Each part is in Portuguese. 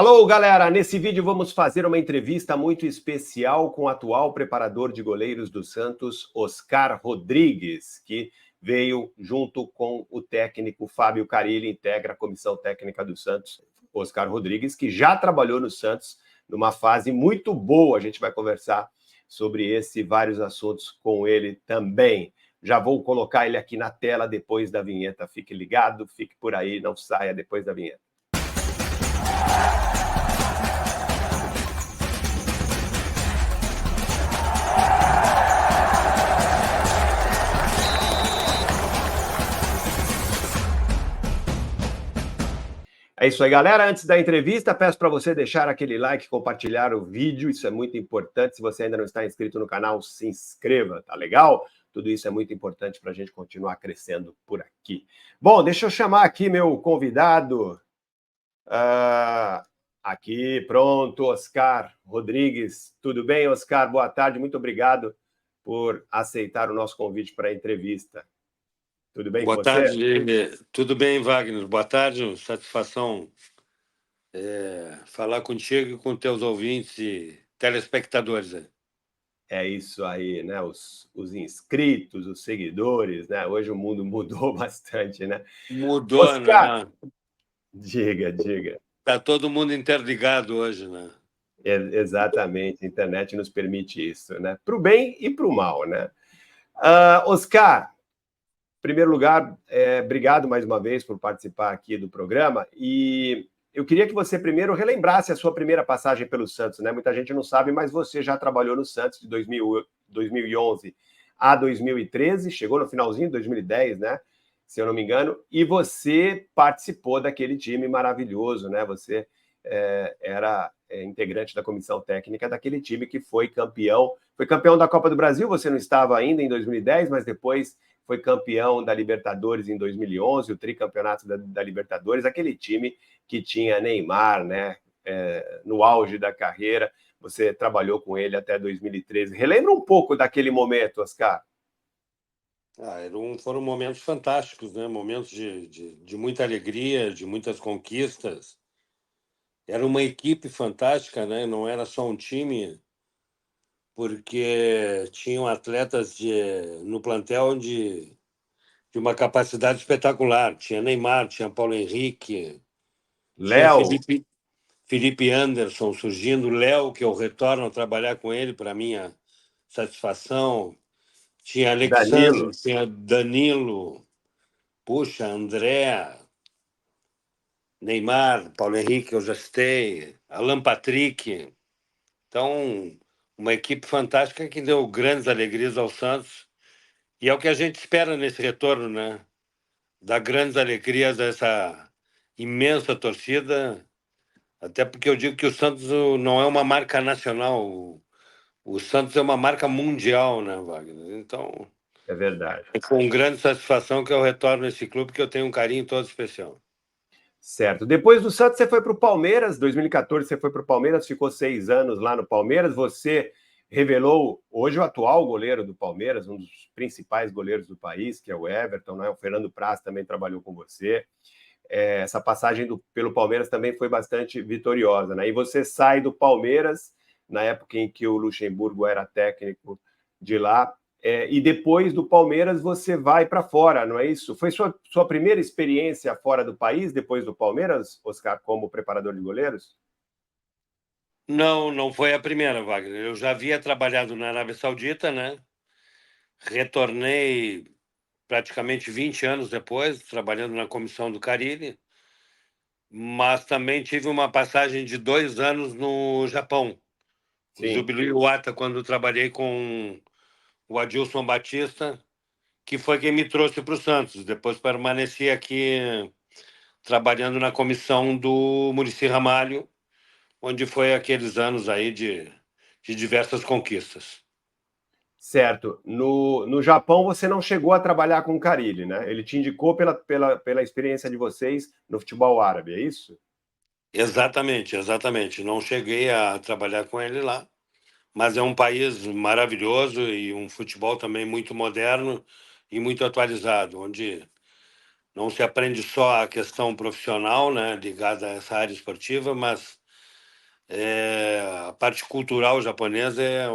Alô, galera! Nesse vídeo vamos fazer uma entrevista muito especial com o atual preparador de goleiros do Santos, Oscar Rodrigues, que veio junto com o técnico Fábio Carille, integra a comissão técnica do Santos. Oscar Rodrigues, que já trabalhou no Santos numa fase muito boa. A gente vai conversar sobre esse e vários assuntos com ele também. Já vou colocar ele aqui na tela depois da vinheta. Fique ligado, fique por aí, não saia depois da vinheta. É isso aí, galera. Antes da entrevista, peço para você deixar aquele like, compartilhar o vídeo. Isso é muito importante. Se você ainda não está inscrito no canal, se inscreva, tá legal? Tudo isso é muito importante para a gente continuar crescendo por aqui. Bom, deixa eu chamar aqui meu convidado. Aqui, pronto, Oscar Rodrigues. Tudo bem, Oscar? Boa tarde. Muito obrigado por aceitar o nosso convite para a entrevista. Tudo bem com você? Boa tarde, tudo bem, Wagner? Boa tarde, satisfação falar contigo e com teus ouvintes e telespectadores. É isso aí, né? Os inscritos, os seguidores, né? Hoje o mundo mudou bastante, né? Mudou, Oscar, né? diga. Está todo mundo interligado hoje, né? Exatamente, a internet nos permite isso, né? Para o bem e para o mal, né? Oscar, em primeiro lugar, obrigado mais uma vez por participar aqui do programa. E eu queria que você primeiro relembrasse a sua primeira passagem pelo Santos, né? Muita gente não sabe, mas você já trabalhou no Santos de 2011 a 2013, chegou no finalzinho de 2010, né? Se eu não me engano, e você participou daquele time maravilhoso, né? Você era integrante da comissão técnica daquele time que foi campeão da Copa do Brasil. Você não estava ainda em 2010, mas depois foi campeão da Libertadores em 2011, o tricampeonato da Libertadores, aquele time que tinha Neymar, né, no auge da carreira. Você trabalhou com ele até 2013. Relembra um pouco daquele momento, Oscar. Foram momentos fantásticos, né? Momentos de muita alegria, de muitas conquistas. Era uma equipe fantástica, né? Não era só um time, porque tinham atletas no plantel de uma capacidade espetacular. Tinha Neymar, tinha Paulo Henrique, tinha Léo, Felipe Anderson surgindo, Léo, que eu retorno a trabalhar com ele para minha satisfação. Tinha Alexandre, Danilo. tinha Danilo, puxa, André, Neymar, Paulo Henrique, eu já citei, Alan Patrick. Então, uma equipe fantástica que deu grandes alegrias ao Santos. E é o que a gente espera nesse retorno, né? Dar grandes alegrias a essa imensa torcida, até porque eu digo que o Santos não é uma marca nacional, o Santos é uma marca mundial, né, Wagner? Então, É verdade. é com grande satisfação que eu retorno a esse clube, que eu tenho um carinho todo especial. Certo. Depois do Santos, você foi para o Palmeiras. 2014, você foi para o Palmeiras, ficou 6 anos lá no Palmeiras. Você revelou hoje o atual goleiro do Palmeiras, um dos principais goleiros do país, que é o Everton, né? O Fernando Praz também trabalhou com você. Essa passagem pelo Palmeiras também foi bastante vitoriosa, né? E você sai do Palmeiras, na época em que o Luxemburgo era técnico de lá, e depois do Palmeiras você vai para fora, não é isso? Foi sua primeira experiência fora do país, depois do Palmeiras, Oscar, como preparador de goleiros? Não, não foi a primeira, Wagner. Eu já havia trabalhado na Arábia Saudita, né? Retornei praticamente 20 anos depois, trabalhando na comissão do Carille, mas também tive uma passagem de 2 anos no Japão, no Sim. Jubilee Iwata, quando trabalhei com o Adilson Batista, que foi quem me trouxe para o Santos. Depois permaneci aqui trabalhando na comissão do Muricy Ramalho, onde foi aqueles anos aí de diversas conquistas. Certo. No Japão você não chegou a trabalhar com o Carille, né? Ele te indicou pela experiência de vocês no futebol árabe, é isso? Exatamente, exatamente. Não cheguei a trabalhar com ele lá, mas é um país maravilhoso e um futebol também muito moderno e muito atualizado, onde não se aprende só a questão profissional, né, ligada a essa área esportiva, mas A parte cultural japonesa é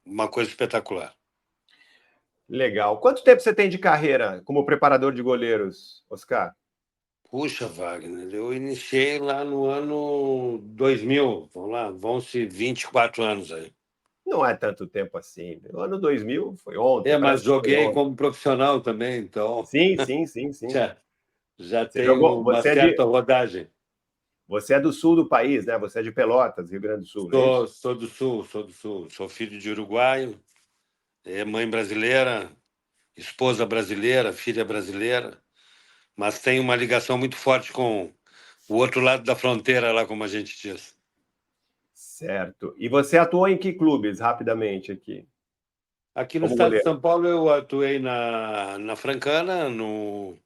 uma coisa espetacular. Legal. Quanto tempo você tem de carreira como preparador de goleiros, Oscar? Puxa, Wagner, eu iniciei lá no ano 2000, vamos lá, vão-se 24 anos aí. Não é tanto tempo assim. O ano 2000 foi ontem, Mas parece que foi joguei ontem. como profissional também, então Sim, sim, sim, sim. já, já Você jogou, tenho uma certa rodagem. você é do sul do país, né? Você é de Pelotas, Rio Grande do Sul, não é isso? Sou do Sul, sou do Sul. Sou filho de uruguaio, mãe brasileira, esposa brasileira, filha brasileira, mas tenho uma ligação muito forte com o outro lado da fronteira, lá como a gente diz. Certo. E você atuou em que clubes, rapidamente, aqui, Aqui no como estado de goleiro? São Paulo, eu atuei na Francana, no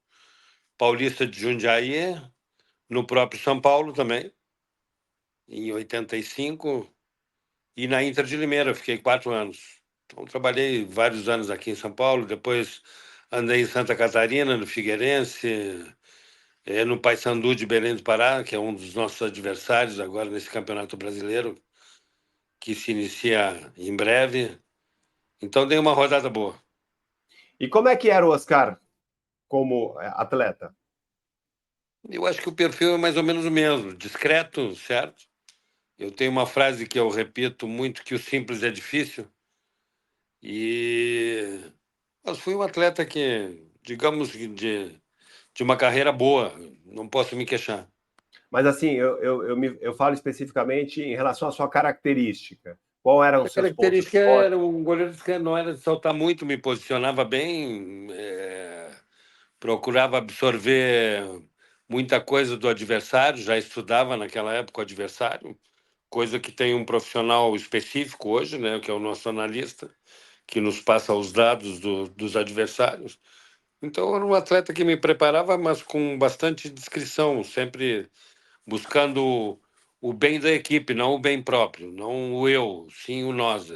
Paulista de Jundiaí, no próprio São Paulo também, em 85, e na Inter de Limeira, eu fiquei 4 anos. Então, trabalhei vários anos aqui em São Paulo, depois andei em Santa Catarina, no Figueirense, no Paysandu de Belém do Pará, que é um dos nossos adversários agora nesse Campeonato Brasileiro, que se inicia em breve. Então, dei uma rodada boa. E como é que era o Oscar como atleta? Eu acho que o perfil é mais ou menos o mesmo, discreto, certo? Eu tenho uma frase que eu repito muito, que o simples é difícil, e mas fui um atleta que, digamos, de uma carreira boa, não posso me queixar. Mas assim, eu falo especificamente em relação à sua característica. Qual eram A os seus pontos característica fortes? era um goleiro que não era de saltar muito, me posicionava bem, procurava absorver muita coisa do adversário, já estudava naquela época o adversário, coisa que tem um profissional específico hoje, né, que é o nosso analista, que nos passa os dados dos adversários. Então, era um atleta que me preparava, mas com bastante discrição, sempre buscando o bem da equipe, não o bem próprio, não o eu, sim o nós.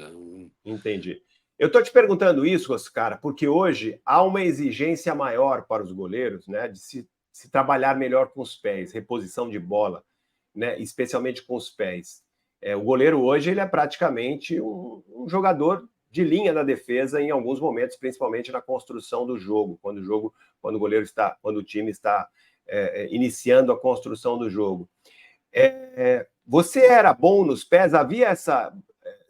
Entendi. Eu estou te perguntando isso, Oscar, porque hoje há uma exigência maior para os goleiros, né, de se trabalhar melhor com os pés, reposição de bola, né, especialmente com os pés. O goleiro hoje ele é praticamente um jogador de linha da defesa em alguns momentos, principalmente na construção do jogo, quando o goleiro está, quando o time está iniciando a construção do jogo. Você era bom nos pés? Havia essa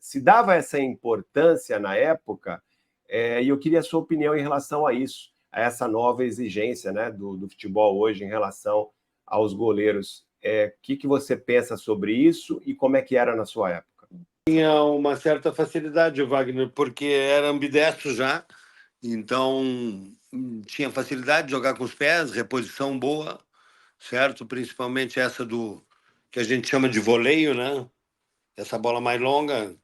se dava essa importância na época, e eu queria a sua opinião em relação a isso, a essa nova exigência, né, do futebol hoje em relação aos goleiros. O que você pensa sobre isso e como é que era na sua época? Tinha uma certa facilidade, Wagner, porque era ambidestro já, então tinha facilidade de jogar com os pés, reposição boa, certo? Principalmente essa do que a gente chama de voleio, né? Essa bola mais longa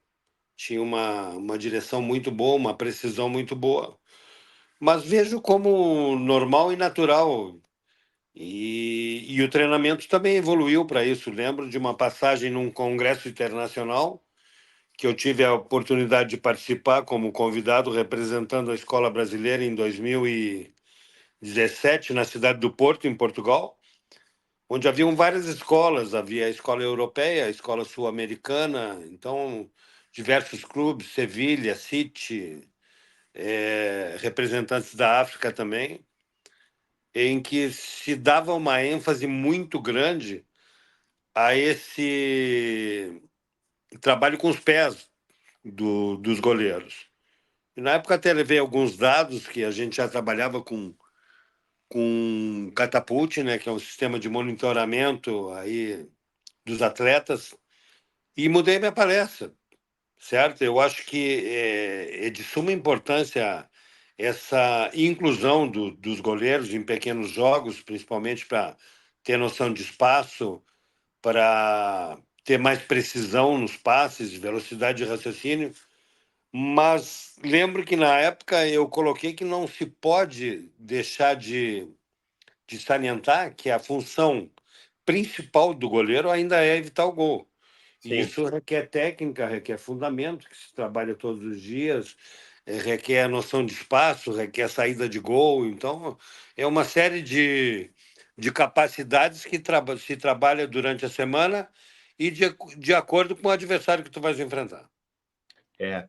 tinha uma direção muito boa, uma precisão muito boa. Mas vejo como normal e natural. E o treinamento também evoluiu para isso. Lembro de uma passagem num congresso internacional que eu tive a oportunidade de participar como convidado representando a escola brasileira em 2017 na cidade do Porto, em Portugal, onde haviam várias escolas, havia a escola europeia, a escola sul-americana, então diversos clubes, Sevilha, City, representantes da África também, em que se dava uma ênfase muito grande a esse trabalho com os pés dos goleiros. E na época até levei alguns dados que a gente já trabalhava com Catapult, né, que é um sistema de monitoramento aí dos atletas, e mudei minha palestra, certo? Eu acho que é de suma importância essa inclusão dos goleiros em pequenos jogos, principalmente para ter noção de espaço, para ter mais precisão nos passes, velocidade de raciocínio. Mas lembro que na época eu coloquei que não se pode deixar de salientar que a função principal do goleiro ainda é evitar o gol. E Sim. isso requer técnica, requer fundamento, que se trabalha todos os dias, requer a noção de espaço, requer saída de gol. Então, é uma série de capacidades que se trabalha durante a semana e de acordo com o adversário que tu vais enfrentar. É.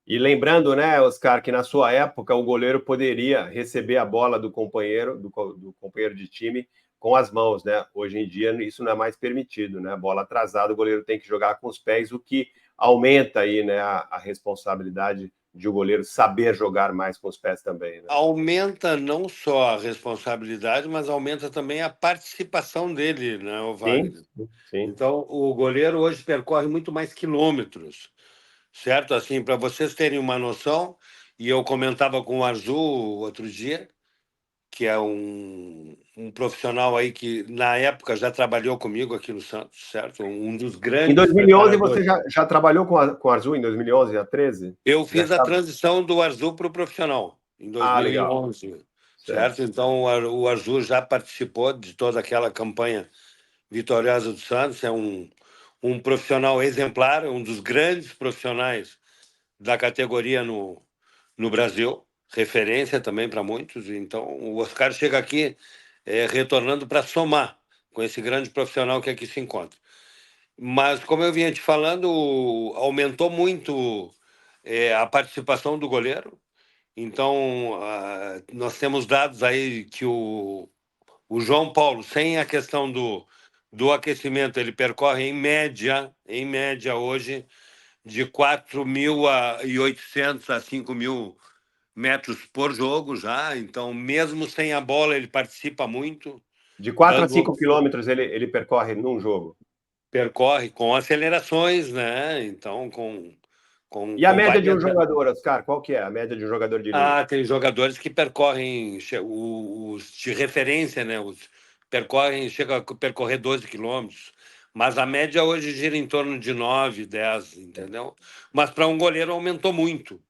E lembrando, né, Oscar, que na sua época o goleiro poderia receber a bola do companheiro, do companheiro de time com as mãos, né? Hoje em dia isso não é mais permitido, né? Bola atrasada, o goleiro tem que jogar com os pés, o que aumenta aí, né, a responsabilidade de o goleiro saber jogar mais com os pés também, né? Aumenta não só a responsabilidade, mas aumenta também a participação dele, né, o Sim, Wagner? sim. Então, o goleiro hoje percorre muito mais quilômetros, certo? Assim, para vocês terem uma noção, e eu comentava com o Arzu outro dia, que é um profissional aí que, na época, já trabalhou comigo aqui no Santos, certo? Um dos Em grandes 2011 você preparadores. já trabalhou com a Azul, em 2011 a 13? Eu Já fiz a estava? transição do Arzu para o profissional, em Ah, legal. 2011, Certo. certo? Então, o Arzu já participou de toda aquela campanha vitoriosa do Santos, é um profissional exemplar, um dos grandes profissionais da categoria no Brasil, referência também para muitos. Então, o Oscar chega aqui retornando para somar com esse grande profissional que aqui se encontra. Mas, como eu vinha te falando, aumentou muito a participação do goleiro. Então, nós temos dados aí que o João Paulo, sem a questão do aquecimento, ele percorre em média hoje, de 4.800 a 5.000 metros por jogo já. Então, mesmo sem a bola, ele participa muito, De 4 a dando 5 quilômetros ele percorre num jogo. percorre com acelerações, né? Então, E a com média de um variedade. jogador, Oscar, qual que é a média de um jogador de linha? Tem jogadores que percorrem os de referência, né? Os percorrem, chega a percorrer 12 quilômetros, mas a média hoje gira em torno de 9, 10, É, entendeu? Mas para um goleiro aumentou muito.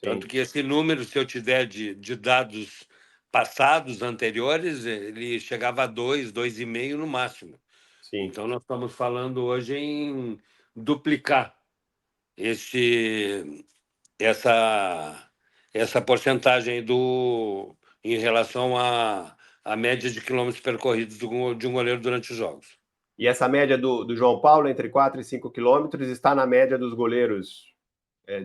Tanto sim, que esse número, se eu tiver de dados passados, anteriores, ele chegava a 2, 2,5 no máximo. sim. Então, nós estamos falando hoje em duplicar esse, essa, essa porcentagem em relação à média de quilômetros percorridos de um goleiro durante os jogos. E essa média do João Paulo, entre 4 e 5 quilômetros, está na média dos goleiros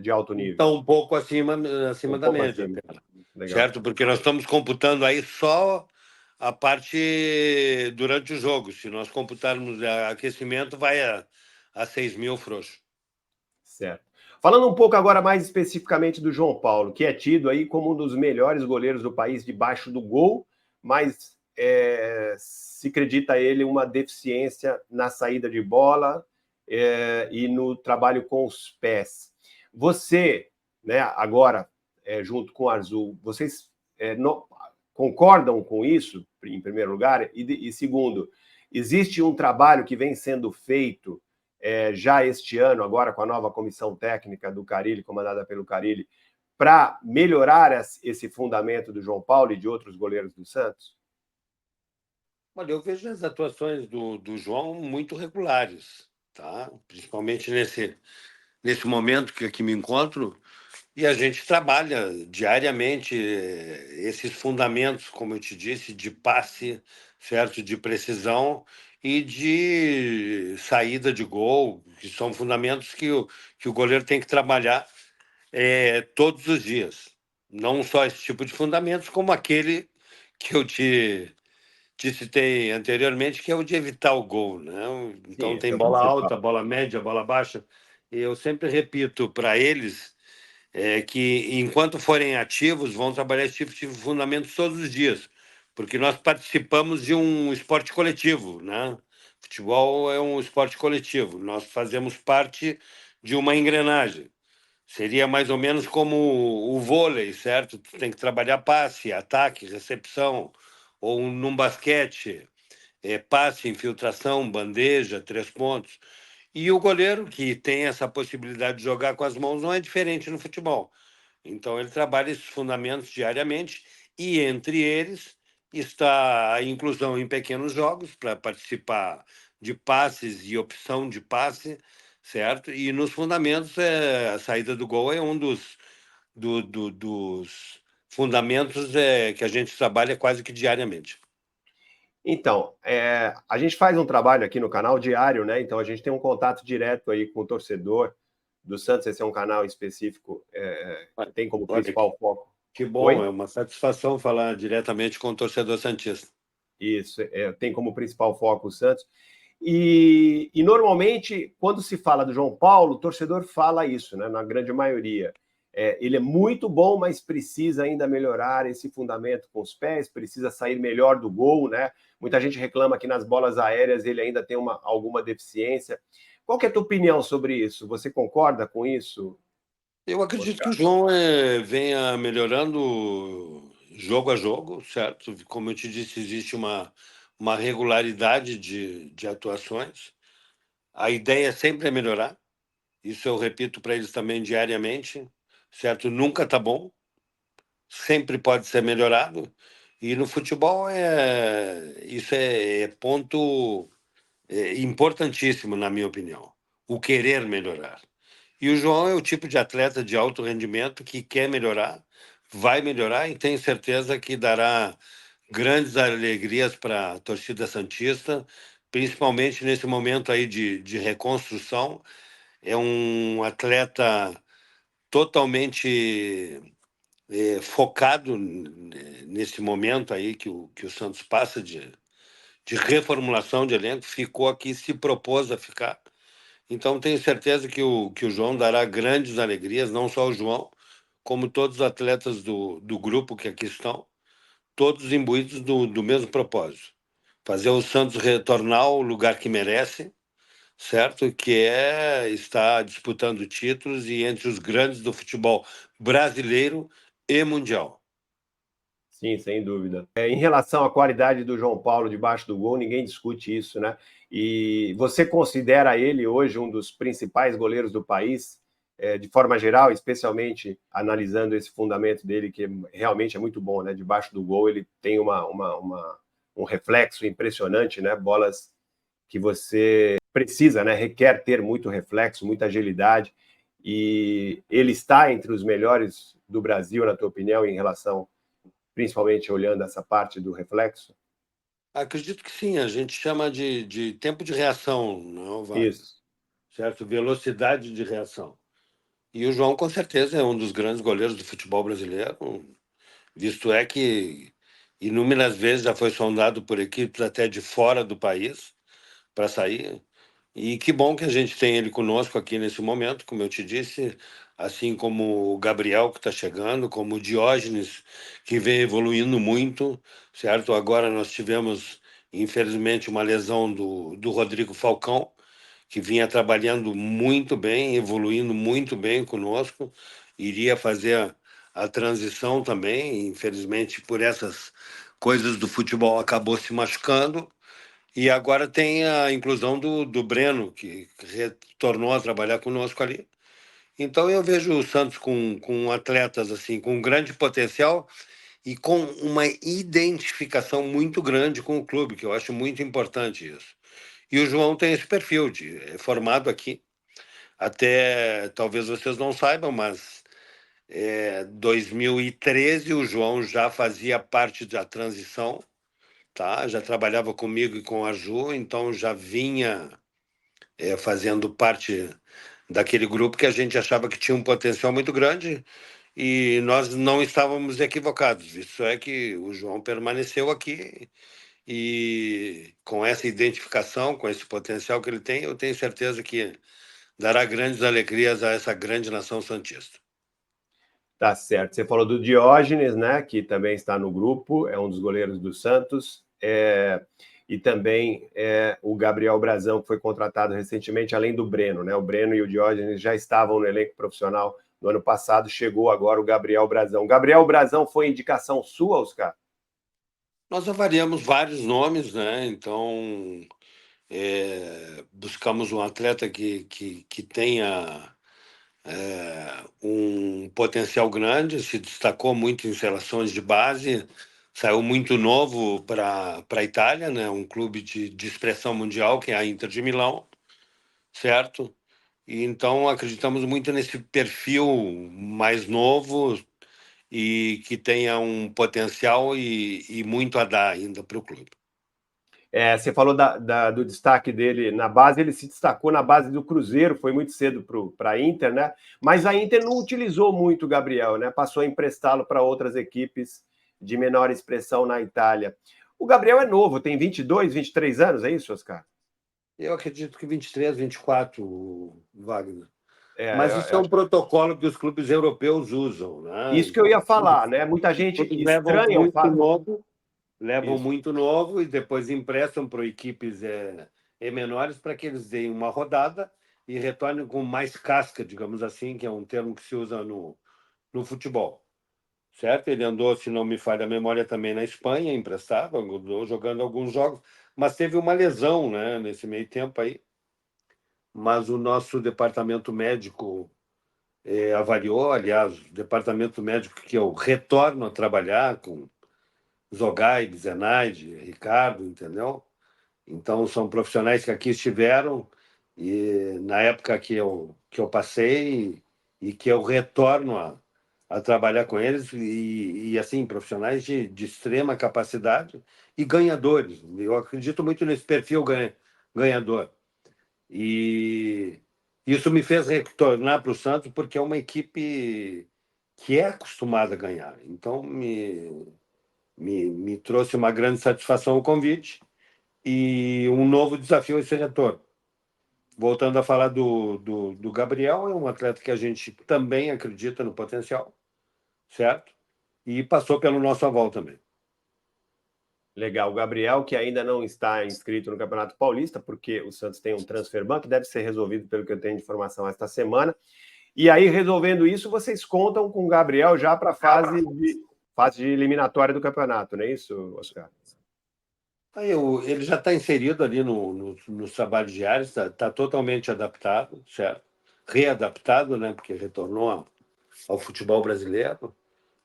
de alto nível. Está um pouco Um acima da pouco média, acima. até, Legal. certo? Porque nós estamos computando aí só a parte durante o jogo. Se nós computarmos aquecimento, vai a 6.000 frouxo. Certo. Falando um pouco agora mais especificamente do João Paulo, que é tido aí como um dos melhores goleiros do país debaixo do gol, mas se acredita ele uma deficiência na saída de bola e no trabalho com os pés. Você, né, agora, junto com o Arzu, vocês concordam com isso, em primeiro lugar? E segundo, existe um trabalho que vem sendo feito já este ano, agora com a nova comissão técnica do Carille, comandada pelo Carille, para melhorar esse fundamento do João Paulo e de outros goleiros do Santos? Olha, eu vejo as atuações do João muito regulares, tá? Principalmente nesse momento que aqui me encontro. E a gente trabalha diariamente esses fundamentos, como eu te disse, de passe, certo? De precisão e de saída de gol, que são fundamentos que o goleiro tem que trabalhar todos os dias. Não só esse tipo de fundamentos, como aquele que eu te citei anteriormente, que é o de evitar o gol, né? Sim, Então esse tem é o bola principal. alta, bola média, bola baixa. E eu sempre repito para eles que, enquanto forem ativos, vão trabalhar esse tipo de fundamentos todos os dias, porque nós participamos de um esporte coletivo, né? Futebol é um esporte coletivo, nós fazemos parte de uma engrenagem. Seria mais ou menos como o vôlei, certo? Tu tem que trabalhar passe, ataque, recepção, ou num basquete, passe, infiltração, bandeja, 3 pontos. E o goleiro, que tem essa possibilidade de jogar com as mãos, não é diferente no futebol. Então, ele trabalha esses fundamentos diariamente e, entre eles, está a inclusão em pequenos jogos para participar de passes e opção de passe, certo? E nos fundamentos, a saída do gol é um dos fundamentos que a gente trabalha quase que diariamente. Então, a gente faz um trabalho aqui no canal diário, né? Então a gente tem um contato direto aí com o torcedor do Santos. Esse é um canal específico que tem como Olha, principal foco. que bom, Oi? é uma satisfação falar diretamente com o torcedor santista. Isso, tem como principal foco o Santos. E normalmente, quando se fala do João Paulo, o torcedor fala isso, né? Na grande maioria. Ele é muito bom, mas precisa ainda melhorar esse fundamento com os pés, precisa sair melhor do gol, né? Muita gente reclama que nas bolas aéreas ele ainda tem alguma deficiência. Qual que é a tua opinião sobre isso? Você concorda com isso, Eu acredito que o Oscar? João venha melhorando jogo a jogo, certo? Como eu te disse, existe uma regularidade de atuações. A ideia sempre é melhorar. Isso eu repito para eles também diariamente, certo? Nunca tá bom, sempre pode ser melhorado. E no futebol isso é ponto importantíssimo, na minha opinião. O querer melhorar. E o João é o tipo de atleta de alto rendimento que quer melhorar, vai melhorar e tenho certeza que dará grandes alegrias para a torcida santista, principalmente nesse momento aí de reconstrução. É um atleta totalmente focado nesse momento aí que o Santos passa de reformulação de elenco, ficou aqui, se propôs a ficar. Então, tenho certeza que o João dará grandes alegrias, não só o João, como todos os atletas do grupo que aqui estão, todos imbuídos do mesmo propósito. Fazer o Santos retornar ao lugar que merece, certo? Que é estar disputando títulos e entre os grandes do futebol brasileiro e mundial. Sim, sem dúvida. Em relação à qualidade do João Paulo debaixo do gol, ninguém discute isso, né? E você considera ele hoje um dos principais goleiros do país, de forma geral, especialmente analisando esse fundamento dele, que realmente é muito bom, né? Debaixo do gol, ele tem um reflexo impressionante, né? Bolas que você precisa, né? Requer ter muito reflexo, muita agilidade. E ele está entre os melhores do Brasil, na tua opinião, em relação principalmente olhando essa parte do reflexo? Acredito que sim, a gente chama de tempo de reação, não, Wagner? Isso. Certo? Velocidade de reação. E o João, com certeza, é um dos grandes goleiros do futebol brasileiro, visto é que inúmeras vezes já foi sondado por equipes até de fora do país para sair. E que bom que a gente tem ele conosco aqui nesse momento, como eu te disse, assim como o Gabriel que está chegando, como o Diógenes, que vem evoluindo muito, certo? Agora nós tivemos, infelizmente, uma lesão do Rodrigo Falcão, que vinha trabalhando muito bem, evoluindo muito bem conosco, iria fazer a transição também, infelizmente por essas coisas do futebol acabou se machucando, e agora tem a inclusão do Breno, que retornou a trabalhar conosco ali. Então eu vejo o Santos com atletas assim, com grande potencial e com uma identificação muito grande com o clube, que eu acho muito importante isso. E o João tem esse perfil de é formado aqui. Até talvez vocês não saibam, mas 2013 o João já fazia parte da transição, tá? Já trabalhava comigo e com a Ju, então já vinha fazendo parte daquele grupo que a gente achava que tinha um potencial muito grande e nós não estávamos equivocados. Isso é que o João permaneceu aqui e com essa identificação, com esse potencial que ele tem, eu tenho certeza que dará grandes alegrias a essa grande nação santista. Tá certo. Você falou do Diógenes, né? Que também está no grupo, é um dos goleiros do Santos. E também o Gabriel Brazão, que foi contratado recentemente, além do Breno, né? O Breno e o Diógenes já estavam no elenco profissional no ano passado, chegou agora o Gabriel Brazão. Gabriel Brazão foi indicação sua, Oscar? Nós avaliamos vários nomes, né? Então, buscamos um atleta que tenha um potencial grande, se destacou muito em seleções de base, saiu muito novo para a Itália, né? Um clube de expressão mundial, que é a Inter de Milão, certo? E então acreditamos muito nesse perfil mais novo e que tenha um potencial e muito a dar ainda para o clube. Você falou do destaque dele na base, ele se destacou na base do Cruzeiro, foi muito cedo para a Inter, né? Mas a Inter não utilizou muito o Gabriel, né? Passou a emprestá-lo para outras equipes de menor expressão na Itália. O Gabriel é novo, tem 22, 23 anos, é isso, Oscar? Eu acredito que 23, 24, Wagner. Mas isso É, é um protocolo que os clubes europeus usam, né? isso que eu Então, ia falar, né? Muita os gente clubes estranha o fato. levam Isso. muito novo e depois emprestam para equipes menores para que eles deem uma rodada e retornem com mais casca, digamos assim, que é um termo que se usa no futebol. Certo? Ele andou, se não me falha a memória, também na Espanha, emprestado, andou jogando alguns jogos, mas teve uma lesão, né, nesse meio tempo aí. Mas o nosso departamento médico avaliou, aliás, o departamento médico que eu retorno a trabalhar com Zogai, Zenaide, Ricardo, entendeu? Então, são profissionais que aqui estiveram e na época que eu passei e que eu retorno a trabalhar com eles assim, profissionais de extrema capacidade e ganhadores. Eu acredito muito nesse perfil ganhador. E isso me fez retornar para o Santos porque é uma equipe que é acostumada a ganhar. Então, me trouxe uma grande satisfação o convite e um novo desafio esse retorno. Voltando a falar do Gabriel, é um atleta que a gente também acredita no potencial, certo? E passou pelo nosso aval também. Legal. O Gabriel, que ainda não está inscrito no Campeonato Paulista, porque o Santos tem um transfer ban que deve ser resolvido, pelo que eu tenho de informação, esta semana. E aí, resolvendo isso, vocês contam com o Gabriel já para a fase de eliminatória do campeonato, não é isso, Oscar? Ele já está inserido ali nos trabalhos diários, está totalmente adaptado, certo? Readaptado, né? Porque retornou ao futebol brasileiro.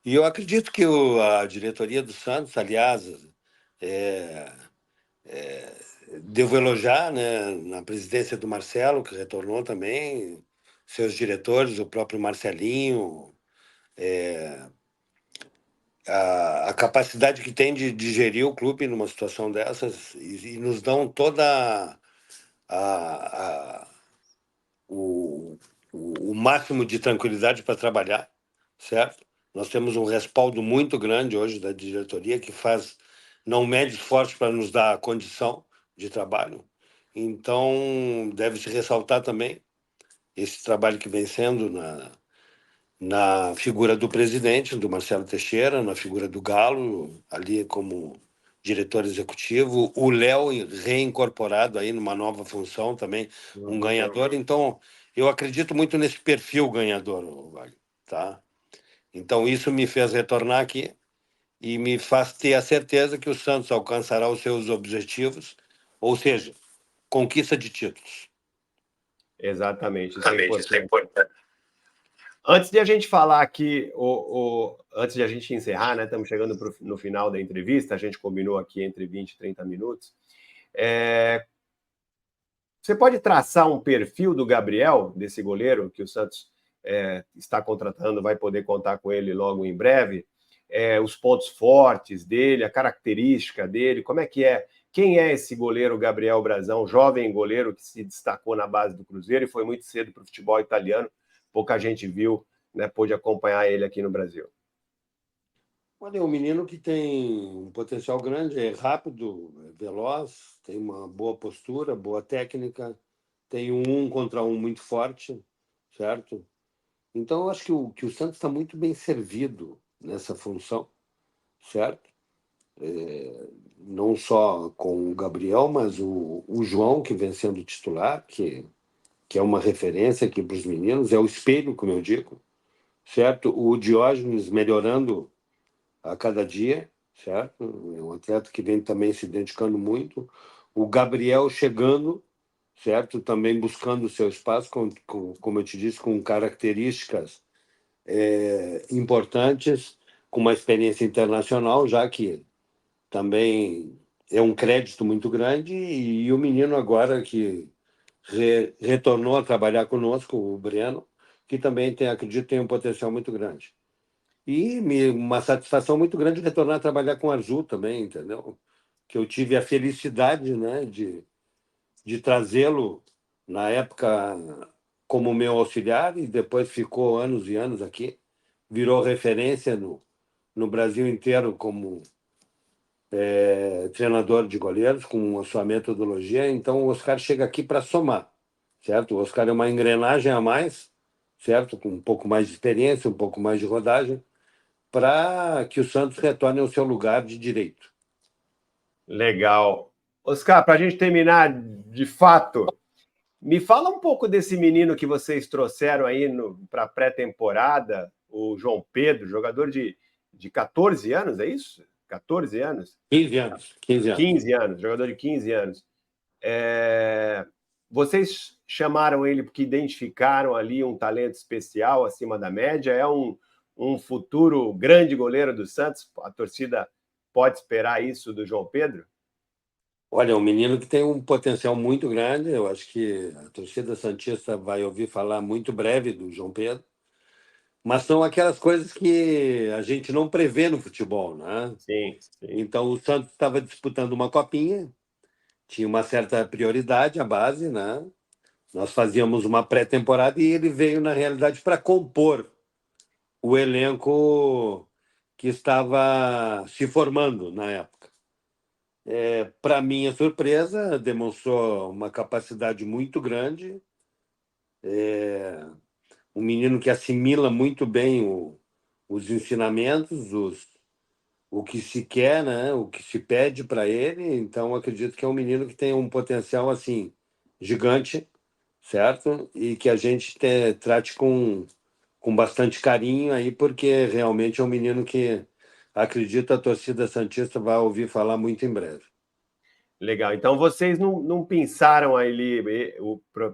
E eu acredito que a diretoria do Santos, aliás, é, devo elogiar, né, na presidência do Marcelo, que retornou também, seus diretores, o próprio Marcelinho, a capacidade que tem de gerir o clube numa situação dessas e nos dão toda a, o, o máximo de tranquilidade para trabalhar, certo? Nós temos um respaldo muito grande hoje da diretoria que não mede esforço para nos dar a condição de trabalho. Então, deve-se ressaltar também esse trabalho que vem sendo na figura do presidente, do Marcelo Teixeira, na figura do Galo, ali como diretor executivo, o Léo reincorporado aí numa nova função também, um ganhador. Então, eu acredito muito nesse perfil ganhador, Wagner, tá? Então, isso me fez retornar aqui e me faz ter a certeza que o Santos alcançará os seus objetivos, ou seja, conquista de títulos. Exatamente, isso é importante. Antes de a gente falar aqui, antes de a gente encerrar, né? Estamos chegando no final da entrevista, a gente combinou aqui entre 20 e 30 minutos. Você pode traçar um perfil do Gabriel, desse goleiro que o Santos está contratando, vai poder contar com ele logo em breve? Os pontos fortes dele, a característica dele, como é que é? Quem é esse goleiro Gabriel Brazão, jovem goleiro que se destacou na base do Cruzeiro e foi muito cedo para o futebol italiano? Pouca gente viu, né, pôde acompanhar ele aqui no Brasil. Olha, é um menino que tem um potencial grande, é rápido, é veloz, tem uma boa postura, boa técnica, tem um contra um muito forte, certo? Então, eu acho que o Santos está muito bem servido nessa função, certo? Não só com o Gabriel, mas o João, que vem sendo titular, que é uma referência aqui para os meninos, é o espelho, como eu digo, certo? O Diógenes melhorando a cada dia, certo? É um atleta que vem também se dedicando muito. O Gabriel chegando, certo? Também buscando o seu espaço, como eu te disse, com características importantes, com uma experiência internacional, já que também é um crédito muito grande, e o menino agora que retornou a trabalhar conosco, o Breno, que também tem, acredito, tem um potencial muito grande. E uma satisfação muito grande retornar a trabalhar com a Arzu também, entendeu? que eu tive a felicidade, né, de trazê-lo na época como meu auxiliar e depois ficou anos e anos aqui, virou referência no Brasil inteiro como treinador de goleiros, com a sua metodologia. Então, o Oscar chega aqui para somar, certo? O Oscar é uma engrenagem a mais, certo? Com um pouco mais de experiência, um pouco mais de rodagem, para que o Santos retorne ao seu lugar de direito. Legal. Oscar, para a gente terminar de fato, me fala um pouco desse menino que vocês trouxeram aí para a pré-temporada, o João Pedro, jogador de 14 anos, é isso? 14 anos? 15 anos. 15 anos. 15 anos, jogador de 15 anos. Vocês chamaram ele porque identificaram ali um talento especial acima da média? É um futuro grande goleiro do Santos? A torcida pode esperar isso do João Pedro? Olha, é um menino que tem um potencial muito grande. Eu acho que a torcida santista vai ouvir falar muito breve do João Pedro. Mas são aquelas coisas que a gente não prevê no futebol, né? Sim, sim. Então, o Santos estava disputando uma copinha, tinha uma certa prioridade, a base, né? Nós fazíamos uma pré-temporada e ele veio, na realidade, para compor o elenco que estava se formando na época. Para minha surpresa, demonstrou uma capacidade muito grande, um menino que assimila muito bem os ensinamentos, o que se quer, né? O que se pede para ele. Então, acredito que é um menino que tem um potencial assim gigante, certo? E que a gente trate com bastante carinho aí, porque realmente é um menino que acredito a torcida santista vai ouvir falar muito em breve. Legal. Então vocês não pensaram ali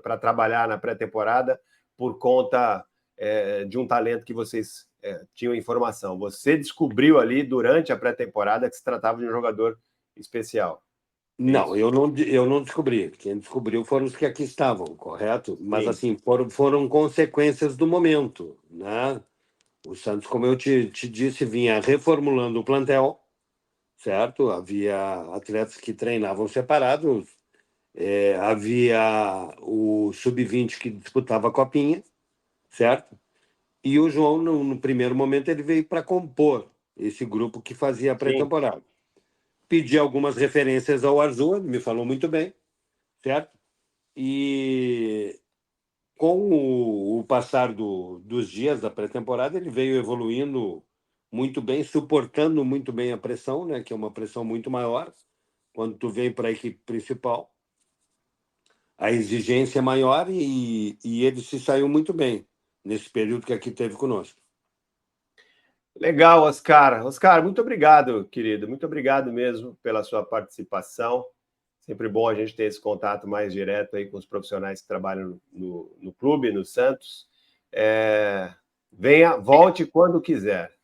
para trabalhar na pré-temporada por conta de um talento que vocês tinham informação. Você descobriu ali durante a pré-temporada que se tratava de um jogador especial. É Não, isso? eu não descobri. Quem descobriu foram os que aqui estavam, correto? Mas, Sim, assim, foram consequências do momento, né? O Santos, como eu te disse, vinha reformulando o plantel, certo? Havia atletas que treinavam separados, havia o sub-20 que disputava a copinha, certo? E o João, no primeiro momento, ele veio para compor esse grupo que fazia a sim. pré-temporada. Pedi algumas referências ao Arzu, ele me falou muito bem, certo? E com o passar dos dias da pré-temporada, ele veio evoluindo muito bem, suportando muito bem a pressão, né, que é uma pressão muito maior quando tu vem para a equipe principal. A exigência é maior e ele se saiu muito bem nesse período que aqui teve conosco. Legal, Oscar. Oscar, muito obrigado, querido. Muito obrigado mesmo pela sua participação. Sempre bom a gente ter esse contato mais direto aí com os profissionais que trabalham no clube, no Santos. Venha, volte quando quiser.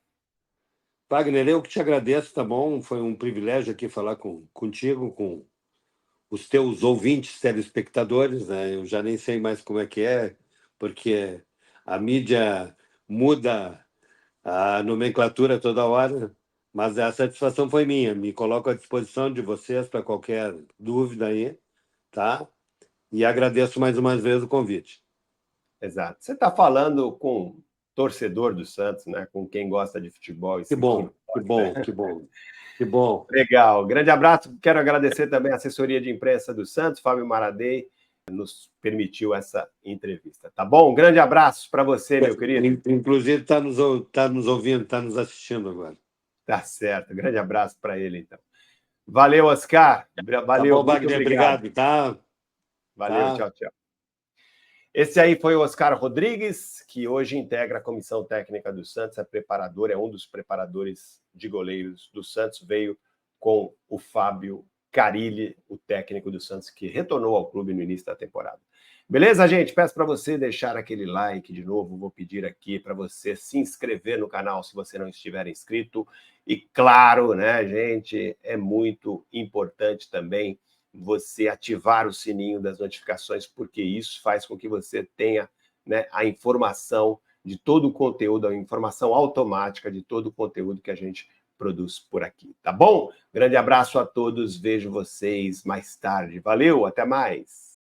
Wagner, eu que te agradeço, tá bom? Foi um privilégio aqui falar contigo, com os teus ouvintes, telespectadores, né? Eu já nem sei mais como é, porque a mídia muda a nomenclatura toda hora, mas a satisfação foi minha. Me coloco à disposição de vocês para qualquer dúvida aí, tá? E agradeço mais uma vez o convite. Exato. Você está falando com torcedor do Santos, né? Com quem gosta de futebol, Que isso que bom, que importa. bom, que bom, que bom. Legal. Grande abraço. Quero agradecer também a assessoria de imprensa do Santos, Fábio Maradei, que nos permitiu essa entrevista. Tá bom? Um grande abraço para você, meu querido. Inclusive tá nos ouvindo, está nos assistindo agora. Tá certo. Grande abraço para ele, então. Valeu, Oscar. Tá Valeu, bom, muito Wagner, obrigado. obrigado, tá? Valeu, Tá. tchau, tchau. Esse aí foi o Oscar Rodrigues, que hoje integra a comissão técnica do Santos, é preparador, é um dos preparadores de goleiros do Santos, veio com o Fábio Carilli, o técnico do Santos, que retornou ao clube no início da temporada. Beleza, gente? Peço para você deixar aquele like de novo. Vou pedir aqui para você se inscrever no canal se você não estiver inscrito. E claro, né, gente, é muito importante também você ativar o sininho das notificações, porque isso faz com que você tenha, né, a informação de todo o conteúdo, a informação automática de todo o conteúdo que a gente produz por aqui, tá bom? Grande abraço a todos, vejo vocês mais tarde. Valeu, até mais!